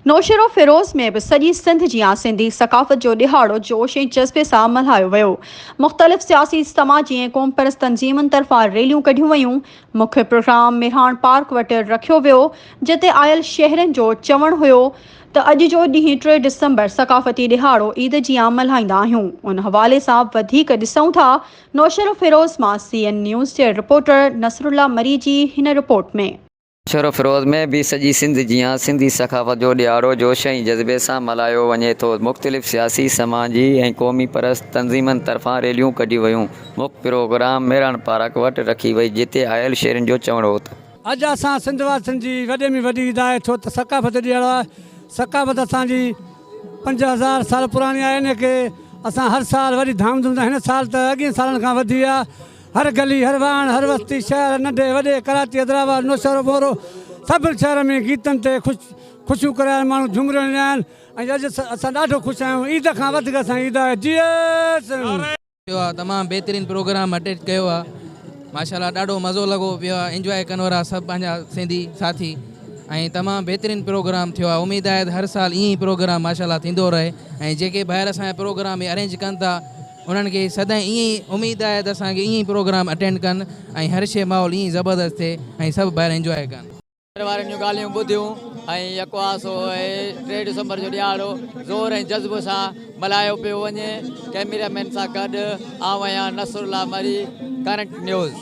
नौशेरो फिरोज़ में भी सॼी सिंध जियां सिंधी सकाफ़त जो ॾिहाड़ो जोश ऐं जज़्बे सां मल्हायो वियो। मुख़्तलिफ़ सियासी समाजी ऐं क़ौम परस्त तंज़ीमुनि तरफ़ां रैलियूं कढियूं वयूं। मुख्य प्रोग्राम मिरान पार्क वटि रखियो वियो, जिते आयल शहरनि जो चवणु हुयो त अॼु जो ॾींहुं 3 डिसंबर सकाफ़ती ॾिहाड़ो ईद जियां मल्हाईंदा आहियूं। उन हवाले सां वधीक ॾिसूं था नौशेरो फिरोज़ मां CN न्यूज़ जे रिपोर्टर नसरुल्ला मरी जी हिन रिपोर्ट में। नौशेरो फिरोज़ में भी सॼी सिंध जियां सिंधी सकाफ़त जो ॾिहाड़ो जोश ऐं जज़्बे सां मल्हायो वञे थो। मुख़्तलिफ़ सियासी समाजी ऐं क़ौमी परस्त तंज़ीमुनि तरफ़ां रैलियूं कढियूं वयूं। मुख्य प्रोग्राम मिरान पार्क वटि रखी वई, जिते आयल शहरनि जो चवणो हो त अॼु असां सिंध वासियुनि जी वॾे में वॾी ईद आहे, छो त सकाफ़त ॾियणो आहे। सकाफ़त असांजी 5000 साल पुराणी आहे। इनखे असां हर साल वरी धामधूम सां, हिन साल त अॻिए सालनि खां वधी आहे। हर गली, हर वाण, हर बस्ती, शहर नंढे वॾे, कराची, हैदराबाद, नौशेरो, मोरो, सभु शहर में गीतनि ते ख़ुशियूं कराइण माण्हू झूमर विया आहिनि। ऐं अॼु असां ॾाढो ख़ुशि आहियूं। ईद खां वधीक असां ईद आहे। तमामु बहितरीनु प्रोग्राम अटेंड कयो आहे। माशाल्लाह ॾाढो मज़ो लॻो पियो आहे। एंजॉय कनि वारा सभु पंहिंजा सिंधी साथी ऐं तमामु बहितरीनु प्रोग्राम थियो आहे। उमेदु आहे त हर साल ईअं ई प्रोग्राम माशाल्लाह थींदो रहे ऐं जेके ॿाहिरि असांजा प्रोग्राम अरेंज कनि था उन्हनि खे सदाईं ईअं ई उमेदु आहे त असांखे ईअं ई प्रोग्राम अटेंड कनि ऐं हर शइ माहौल ईअं ई ज़बरदस्त थिए ऐं सभु ॿाहिरि एंजॉय कनि। वारनि जूं ॻाल्हियूं ॿुधियूं ऐं यकवासो 3 डिसंबर जो ॾिहाड़ो ज़ोर ऐं जज़्ब सां मल्हायो पियो वञे। कैमरामैन सां गॾु आउं आहियां नसरुल्ला मरी, करंट न्यूज़।